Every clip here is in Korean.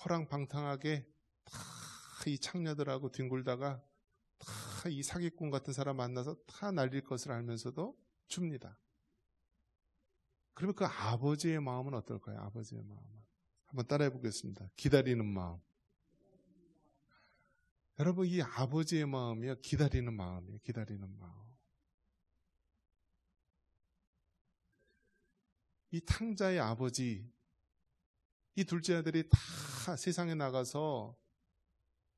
허랑방탕하게 다 이 창녀들하고 뒹굴다가 다 이 사기꾼 같은 사람 만나서 다 날릴 것을 알면서도 줍니다. 그러면 그 아버지의 마음은 어떨까요? 아버지의 마음은. 한번 따라해 보겠습니다. 기다리는 마음. 여러분, 이 아버지의 마음이요, 기다리는 마음이에요. 기다리는 마음. 이 탕자의 아버지, 이 둘째 아들이 다 세상에 나가서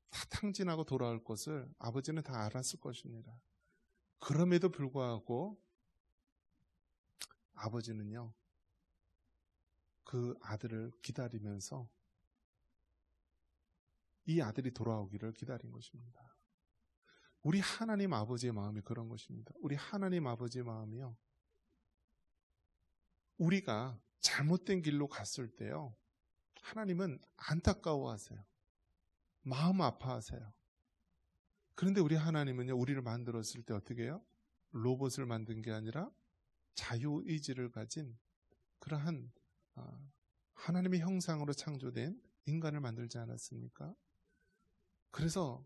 다 탕진하고 돌아올 것을 아버지는 다 알았을 것입니다. 그럼에도 불구하고 아버지는요, 그 아들을 기다리면서 이 아들이 돌아오기를 기다린 것입니다. 우리 하나님 아버지의 마음이 그런 것입니다. 우리 하나님 아버지의 마음이요, 우리가 잘못된 길로 갔을 때요, 하나님은 안타까워하세요. 마음 아파하세요. 그런데 우리 하나님은요, 우리를 만들었을 때 어떻게 해요? 로봇을 만든 게 아니라 자유의지를 가진 그러한 하나님의 형상으로 창조된 인간을 만들지 않았습니까? 그래서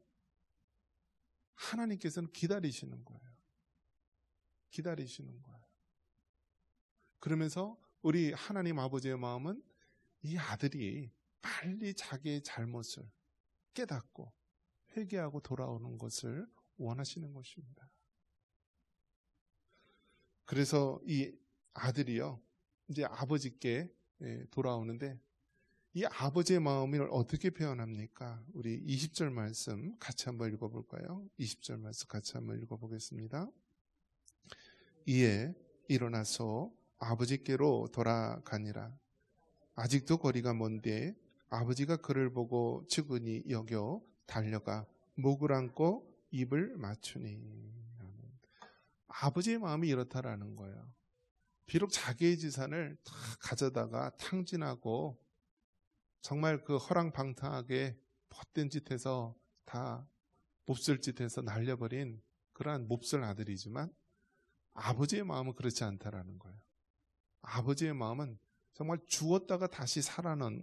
하나님께서는 기다리시는 거예요. 기다리시는 거예요. 그러면서 우리 하나님 아버지의 마음은 이 아들이 빨리 자기의 잘못을 깨닫고 회개하고 돌아오는 것을 원하시는 것입니다. 그래서 이 아들이요, 이제 아버지께 돌아오는데, 이 아버지의 마음을 어떻게 표현합니까? 우리 20절 말씀 같이 한번 읽어볼까요? 20절 말씀 같이 한번 읽어보겠습니다. 이에 일어나서 아버지께로 돌아가니라. 아직도 거리가 먼데 아버지가 그를 보고 측은히 여겨 달려가 목을 안고 입을 맞추니. 아버지의 마음이 이렇다라는 거예요. 비록 자기의 재산을 다 가져다가 탕진하고 정말 그 허랑방탕하게 헛된 짓해서 다 몹쓸 짓해서 날려버린 그러한 몹쓸 아들이지만 아버지의 마음은 그렇지 않다라는 거예요. 아버지의 마음은 정말 죽었다가 다시 살아난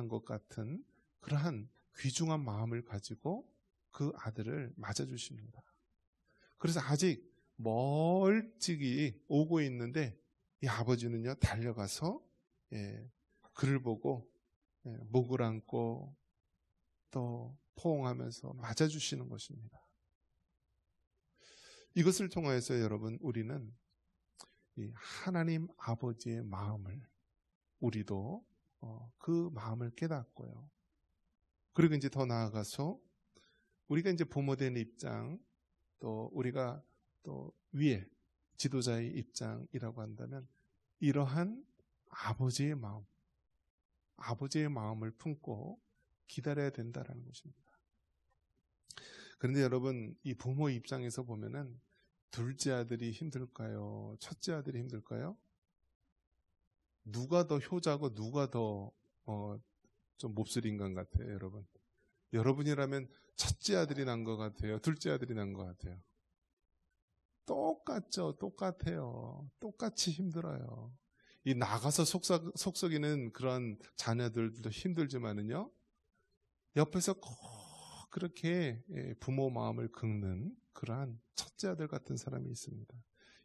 것 같은 그러한 귀중한 마음을 가지고 그 아들을 맞아주십니다. 그래서 아직 멀찍이 오고 있는데 이 아버지는요, 달려가서 그를 보고 목을 안고 또 포옹하면서 맞아주시는 것입니다. 이것을 통하여서 여러분, 우리는 이 하나님 아버지의 마음을, 우리도 그 마음을 깨닫고요. 그리고 이제 더 나아가서 우리가 이제 부모된 입장, 또 우리가 또 위에 지도자의 입장이라고 한다면 이러한 아버지의 마음, 아버지의 마음을 품고 기다려야 된다라는 것입니다. 그런데 여러분, 이 부모 입장에서 보면은 둘째 아들이 힘들까요? 첫째 아들이 힘들까요? 누가 더 효자고 누가 더 좀 몹쓸 인간 같아요, 여러분? 여러분이라면 첫째 아들이 난 것 같아요? 둘째 아들이 난 것 같아요? 똑같죠. 똑같아요. 똑같이 힘들어요. 이 나가서 속썩이는 그런 자녀들도 힘들지만은요, 옆에서 꼭 그렇게 부모 마음을 긁는 그러한 첫째 아들 같은 사람이 있습니다.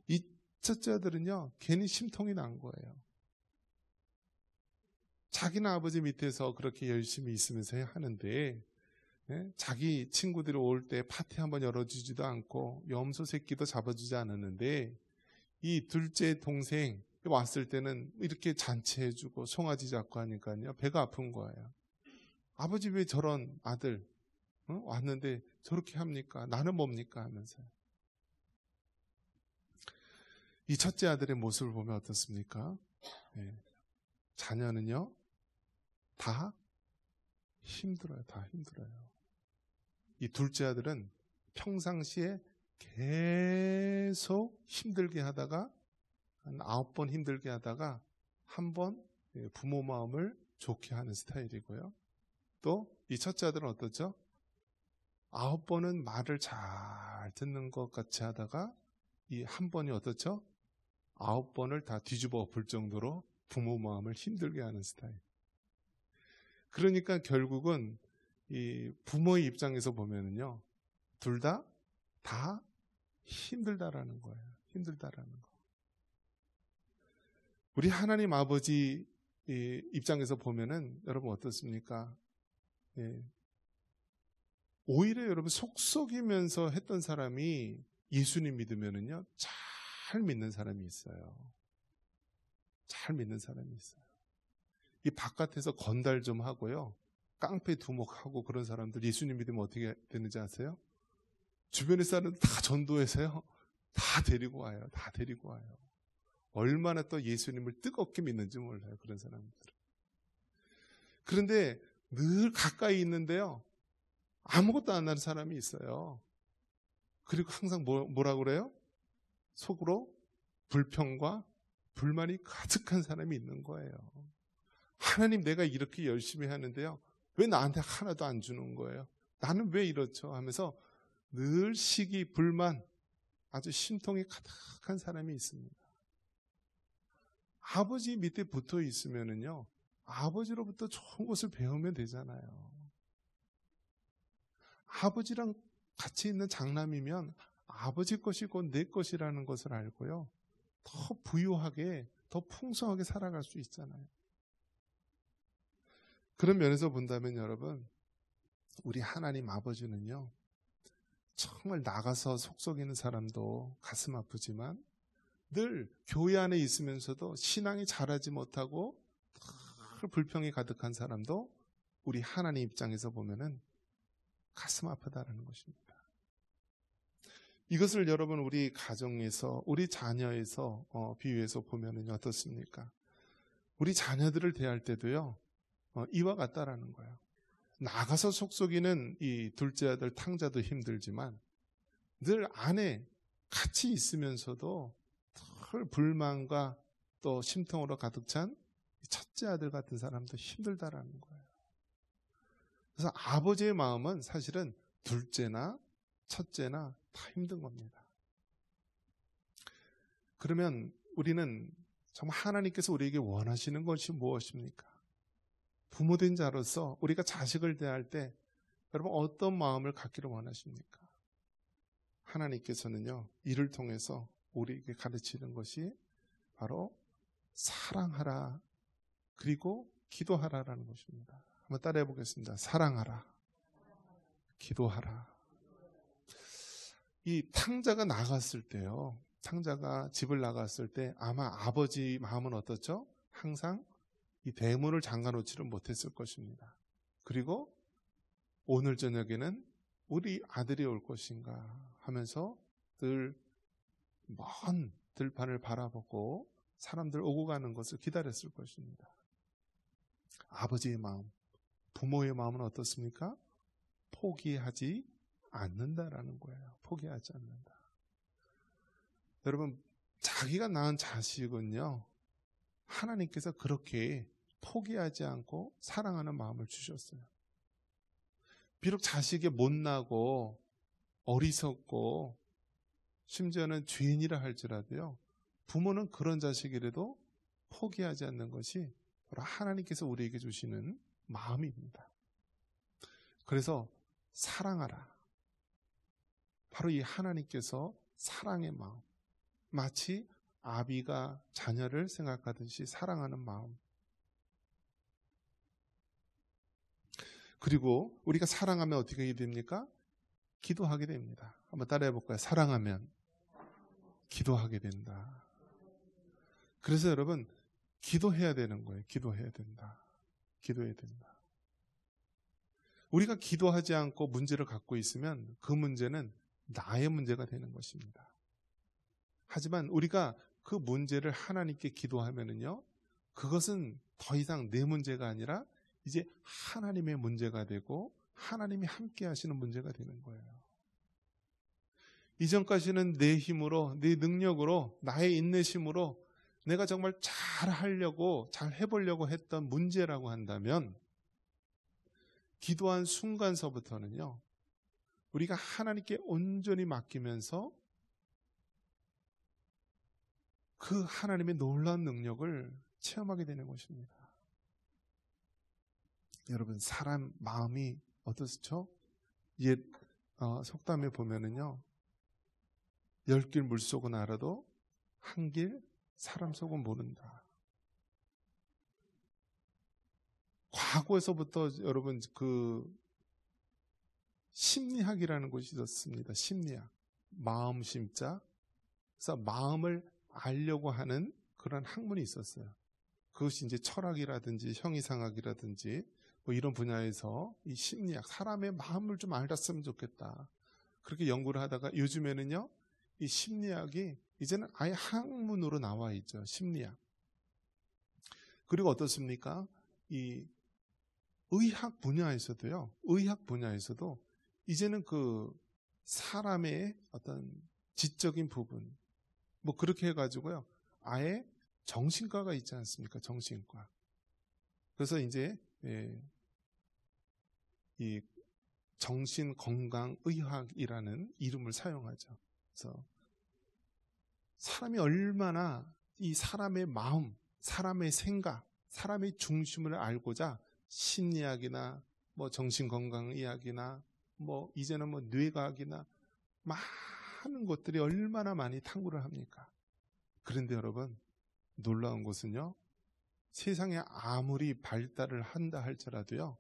이 첫째 아들은요, 괜히 심통이 난 거예요. 자기는 아버지 밑에서 그렇게 열심히 있으면서 하는데, 자기 친구들이 올 때 파티 한번 열어주지도 않고 염소 새끼도 잡아주지 않았는데, 이 둘째 동생 왔을 때는 이렇게 잔치해주고 송아지 잡고 하니까요, 배가 아픈 거예요. 아버지 왜 저런 아들 왔는데 저렇게 합니까? 나는 뭡니까? 하면서요. 이 첫째 아들의 모습을 보면 어떻습니까? 자녀는요, 다 힘들어요. 다 힘들어요. 이 둘째 아들은 평상시에 계속 힘들게 하다가 한 9번 힘들게 하다가 한 번 부모 마음을 좋게 하는 스타일이고요. 또 이 첫째 아들은 어떻죠? 9번은 말을 잘 듣는 것 같이 하다가 이 한 번이 어떻죠? 9번을 다 뒤집어 볼 정도로 부모 마음을 힘들게 하는 스타일. 그러니까 결국은 이 부모의 입장에서 보면은요, 둘 다 힘들다라는 거예요. 힘들다라는 거. 우리 하나님 아버지 입장에서 보면은 여러분 어떻습니까? 예. 오히려 여러분 속썩이면서 했던 사람이 예수님 믿으면은요, 잘 믿는 사람이 있어요. 잘 믿는 사람이 있어요. 이 바깥에서 건달 좀 하고요, 깡패 두목하고 그런 사람들 예수님 믿으면 어떻게 되는지 아세요? 주변의 사람 다 전도해서요, 다 데리고 와요. 다 데리고 와요. 얼마나 또 예수님을 뜨겁게 믿는지 몰라요, 그런 사람들은. 그런데 늘 가까이 있는데요, 아무것도 안 하는 사람이 있어요. 그리고 항상 뭐라고 그래요? 속으로 불평과 불만이 가득한 사람이 있는 거예요. 하나님, 내가 이렇게 열심히 하는데요, 왜 나한테 하나도 안 주는 거예요? 나는 왜 이렇죠? 하면서 늘 시기, 불만, 아주 심통이 가득한 사람이 있습니다. 아버지 밑에 붙어 있으면은요, 아버지로부터 좋은 것을 배우면 되잖아요. 아버지랑 같이 있는 장남이면 아버지 것이고 내 것이라는 것을 알고요, 더 부유하게, 더 풍성하게 살아갈 수 있잖아요. 그런 면에서 본다면 여러분, 우리 하나님 아버지는요, 정말 나가서 속썩이는 사람도 가슴 아프지만 늘 교회 안에 있으면서도 신앙이 자라지 못하고 늘 불평이 가득한 사람도 우리 하나님 입장에서 보면은 가슴 아프다라는 것입니다. 이것을 여러분 우리 가정에서, 우리 자녀에서 비유해서 보면은 어떻습니까? 우리 자녀들을 대할 때도요, 이와 같다라는 거예요. 나가서 속속이는 이 둘째 아들 탕자도 힘들지만 늘 안에 같이 있으면서도 늘 불만과 또 심통으로 가득 찬 첫째 아들 같은 사람도 힘들다라는 거예요. 그래서 아버지의 마음은 사실은 둘째나 첫째나 다 힘든 겁니다. 그러면 우리는 정말 하나님께서 우리에게 원하시는 것이 무엇입니까? 부모된 자로서 우리가 자식을 대할 때 여러분 어떤 마음을 갖기를 원하십니까? 하나님께서는요, 이를 통해서 우리에게 가르치는 것이 바로 사랑하라, 그리고 기도하라라는 것입니다. 한번 따라해 보겠습니다. 사랑하라, 기도하라. 이 탕자가 나갔을 때요, 탕자가 집을 나갔을 때 아마 아버지 마음은 어떻죠? 항상 이 대문을 잠가놓지를 못했을 것입니다. 그리고 오늘 저녁에는 우리 아들이 올 것인가 하면서 늘 먼 들판을 바라보고 사람들 오고 가는 것을 기다렸을 것입니다. 아버지의 마음, 부모의 마음은 어떻습니까? 포기하지 않는다라는 거예요. 포기하지 않는다. 여러분, 자기가 낳은 자식은요, 하나님께서 그렇게 포기하지 않고 사랑하는 마음을 주셨어요. 비록 자식이 못나고 어리석고 심지어는 죄인이라 할지라도요, 부모는 그런 자식이라도 포기하지 않는 것이 바로 하나님께서 우리에게 주시는 마음입니다. 그래서 사랑하라. 바로 이 하나님께서 사랑의 마음, 마치 아비가 자녀를 생각하듯이 사랑하는 마음. 그리고 우리가 사랑하면 어떻게 됩니까? 기도하게 됩니다. 한번 따라해 볼까요? 사랑하면 기도하게 된다. 그래서 여러분, 기도해야 되는 거예요. 기도해야 된다. 기도해야 된다. 우리가 기도하지 않고 문제를 갖고 있으면 그 문제는 나의 문제가 되는 것입니다. 하지만 우리가 그 문제를 하나님께 기도하면은요, 그것은 더 이상 내 문제가 아니라 이제 하나님의 문제가 되고 하나님이 함께 하시는 문제가 되는 거예요. 이전까지는 내 힘으로, 내 능력으로, 나의 인내심으로 내가 정말 잘 하려고, 잘 해보려고 했던 문제라고 한다면 기도한 순간서부터는요, 우리가 하나님께 온전히 맡기면서 그 하나님의 놀라운 능력을 체험하게 되는 것입니다. 여러분 사람 마음이 어떻죠? 옛 속담에 보면은요, 10길 물속은 알아도 한 길 사람 속은 모른다. 과거에서부터 여러분 그 심리학이라는 것이 있었습니다. 심리학. 마음 심자. 그래서 마음을 알려고 하는 그런 학문이 있었어요. 그것이 이제 철학이라든지 형이상학이라든지 뭐 이런 분야에서 이 심리학, 사람의 마음을 좀 알았으면 좋겠다. 그렇게 연구를 하다가 요즘에는요, 이 심리학이 이제는 아예 학문으로 나와 있죠. 심리학. 그리고 어떻습니까? 이 의학 분야에서도요, 의학 분야에서도 이제는 그 사람의 어떤 지적인 부분, 뭐 그렇게 해가지고요, 아예 정신과가 있지 않습니까? 정신과. 그래서 이제 이 정신건강의학이라는 이름을 사용하죠. 그래서 사람이 얼마나 이 사람의 마음, 사람의 생각, 사람의 중심을 알고자 심리학이나 뭐 정신건강의학이나 뭐 이제는 뭐 뇌과학이나 많은 것들이 얼마나 많이 탐구를 합니까? 그런데 여러분, 놀라운 것은요, 세상에 아무리 발달을 한다 할지라도요,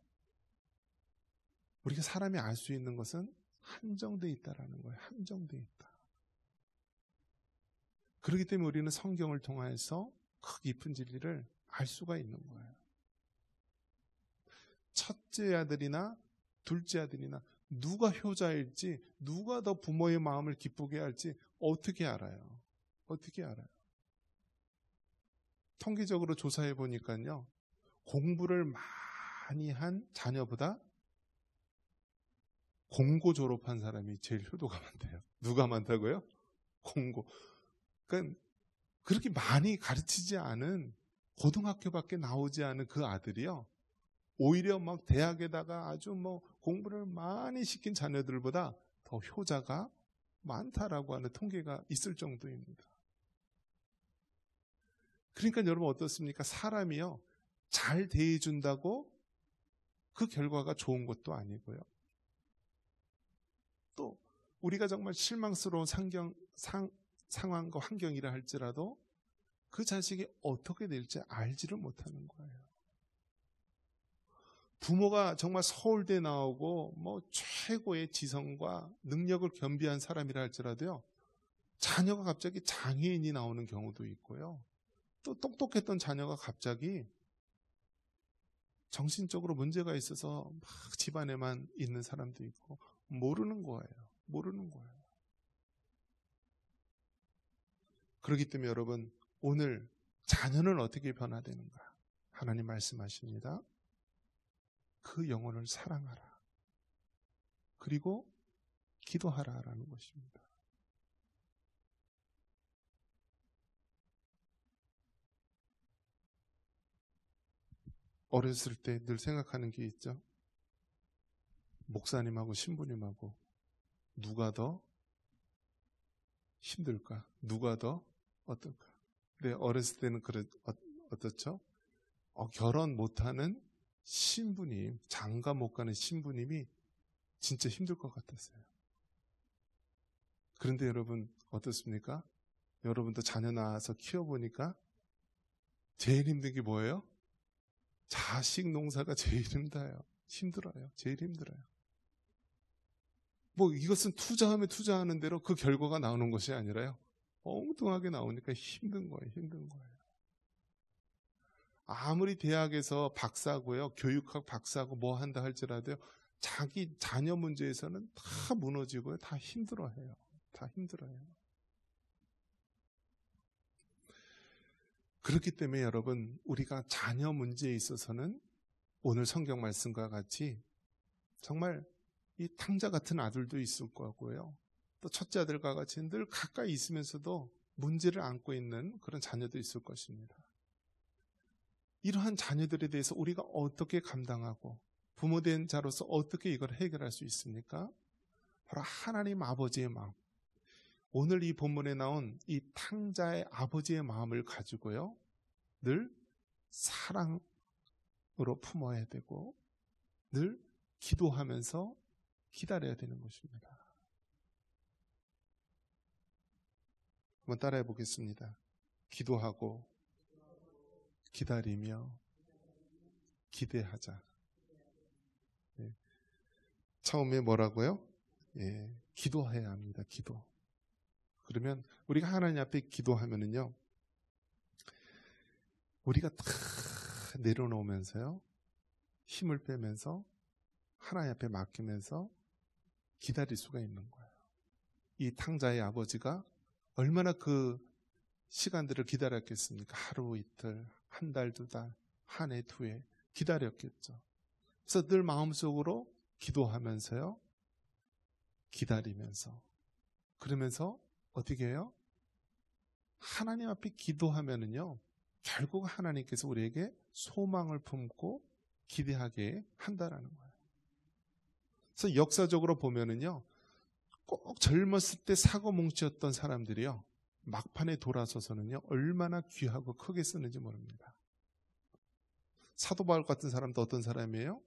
우리가 사람이 알 수 있는 것은 한정되어 있다라는 거예요. 한정되어 있다. 그렇기 때문에 우리는 성경을 통해서 그 깊은 진리를 알 수가 있는 거예요. 첫째 아들이나 둘째 아들이나 누가 효자일지, 누가 더 부모의 마음을 기쁘게 할지 어떻게 알아요? 어떻게 알아요? 통계적으로 조사해 보니까요, 공부를 많이 한 자녀보다 공고 졸업한 사람이 제일 효도가 많대요. 누가 많다고요? 공고. 그러니까 그렇게 많이 가르치지 않은, 고등학교밖에 나오지 않은 그 아들이요, 오히려 막 대학에다가 아주 뭐 공부를 많이 시킨 자녀들보다 더 효자가 많다라고 하는 통계가 있을 정도입니다. 그러니까 여러분 어떻습니까? 사람이요, 잘 대해준다고 그 결과가 좋은 것도 아니고요, 또 우리가 정말 실망스러운 상황과 환경이라 할지라도 그 자식이 어떻게 될지 알지를 못하는 거예요. 부모가 정말 서울대 나오고 뭐 최고의 지성과 능력을 겸비한 사람이라 할지라도요, 자녀가 갑자기 장애인이 나오는 경우도 있고요, 또 똑똑했던 자녀가 갑자기 정신적으로 문제가 있어서 막 집안에만 있는 사람도 있고, 모르는 거예요. 모르는 거예요. 그렇기 때문에 여러분, 오늘 자녀는 어떻게 변화되는가? 하나님 말씀하십니다. 그 영혼을 사랑하라. 그리고 기도하라라는 것입니다. 어렸을 때 늘 생각하는 게 있죠. 목사님하고 신부님하고 누가 더 힘들까? 누가 더 어떨까? 근데 어렸을 때는 어떻죠? 결혼 못하는 신부님, 장가 못 가는 신부님이 진짜 힘들 것 같았어요. 그런데 여러분 어떻습니까? 여러분도 자녀 낳아서 키워보니까 제일 힘든 게 뭐예요? 자식 농사가 제일 힘들어요. 제일 힘들어요. 뭐 이것은 투자하면 투자하는 대로 그 결과가 나오는 것이 아니라요, 엉뚱하게 나오니까 힘든 거예요. 힘든 거예요. 아무리 대학에서 박사고요, 교육학 박사고 뭐 한다 할지라도요, 자기 자녀 문제에서는 다 무너지고요, 다 힘들어해요. 다 힘들어요. 그렇기 때문에 여러분, 우리가 자녀 문제에 있어서는 오늘 성경 말씀과 같이 정말 이 탕자 같은 아들도 있을 거고요, 또 첫째 아들과 같이 늘 가까이 있으면서도 문제를 안고 있는 그런 자녀도 있을 것입니다. 이러한 자녀들에 대해서 우리가 어떻게 감당하고 부모된 자로서 어떻게 이걸 해결할 수 있습니까? 바로 하나님 아버지의 마음, 오늘 이 본문에 나온 이 탕자의 아버지의 마음을 가지고요, 늘 사랑으로 품어야 되고 늘 기도하면서 기다려야 되는 것입니다. 한번 따라해 보겠습니다. 기도하고 기다리며 기대하자. 네. 처음에 뭐라고요? 예, 기도해야 합니다. 기도. 그러면 우리가 하나님 앞에 기도하면은요, 우리가 다 내려놓으면서요, 힘을 빼면서 하나님 앞에 맡기면서 기다릴 수가 있는 거예요. 이 탕자의 아버지가 얼마나 그 시간들을 기다렸겠습니까? 하루 이틀, 한 달, 두 달, 한 해, 두 해 기다렸겠죠. 그래서 늘 마음속으로 기도하면서요, 기다리면서, 그러면서 어떻게 해요? 하나님 앞에 기도하면은요, 결국 하나님께서 우리에게 소망을 품고 기대하게 한다라는 거예요. 그래서 역사적으로 보면은요, 꼭 젊었을 때 사고 뭉치였던 사람들이요, 막판에 돌아서서는요, 얼마나 귀하고 크게 쓰는지 모릅니다. 사도 바울 같은 사람도 어떤 사람이에요?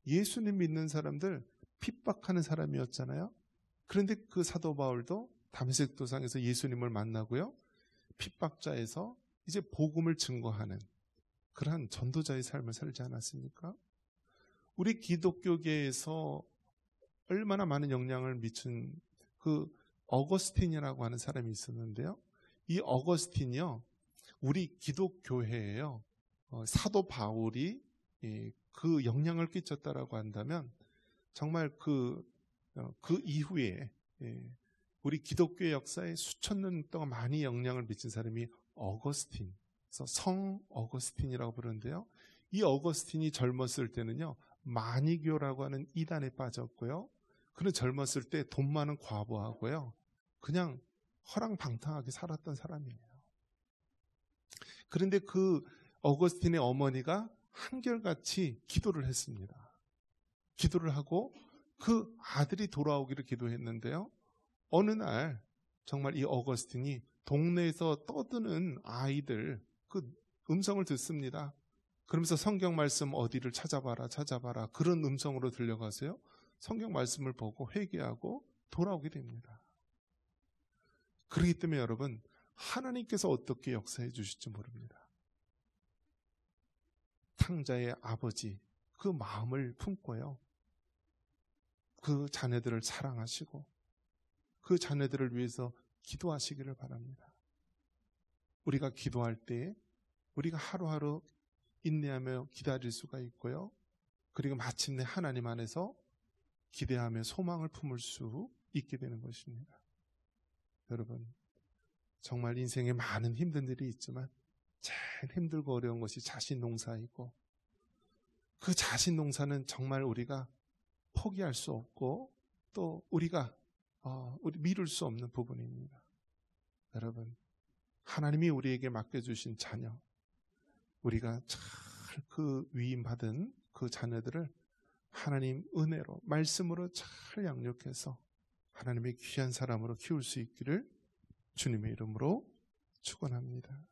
예수님 믿는 사람들 핍박하는 사람이었잖아요. 그런데 그 사도 바울도 다메섹 도상에서 예수님을 만나고요, 핍박자에서 이제 복음을 증거하는 그러한 전도자의 삶을 살지 않았습니까? 우리 기독교계에서 얼마나 많은 영향을 미친 그 어거스틴이라고 하는 사람이 있었는데요. 이 어거스틴이요, 우리 기독교회에요, 사도 바울이 그 영향을 끼쳤다라고 한다면 정말 그 이후에 우리 기독교 역사에 수천 년 동안 많이 영향을 미친 사람이 어거스틴, 그래서 성 어거스틴이라고 부르는데요. 이 어거스틴이 젊었을 때는요, 마니교라고 하는 이단에 빠졌고요. 그는 젊었을 때 돈 많은 과부하고요, 그냥 허랑방탕하게 살았던 사람이에요. 그런데 그 어거스틴의 어머니가 한결같이 기도를 했습니다. 기도를 하고 그 아들이 돌아오기를 기도했는데요, 어느 날 정말 이 어거스틴이 동네에서 떠드는 아이들 그 음성을 듣습니다. 그러면서 성경 말씀 어디를 찾아봐라 찾아봐라, 그런 음성으로 들려가서요, 성경 말씀을 보고 회개하고 돌아오게 됩니다. 그렇기 때문에 여러분, 하나님께서 어떻게 역사해 주실지 모릅니다. 탕자의 아버지 그 마음을 품고요, 그 자녀들을 사랑하시고 그 자녀들을 위해서 기도하시기를 바랍니다. 우리가 기도할 때 우리가 하루하루 인내하며 기다릴 수가 있고요, 그리고 마침내 하나님 안에서 기대하며 소망을 품을 수 있게 되는 것입니다. 여러분, 정말 인생에 많은 힘든 일이 있지만 제일 힘들고 어려운 것이 자신 농사이고, 그 자신 농사는 정말 우리가 포기할 수 없고 또 우리가 미룰 수 없는 부분입니다. 여러분, 하나님이 우리에게 맡겨주신 자녀, 우리가 잘 그 위임받은 그 자녀들을 하나님 은혜로 말씀으로 잘 양육해서 하나님의 귀한 사람으로 키울 수 있기를 주님의 이름으로 축원합니다.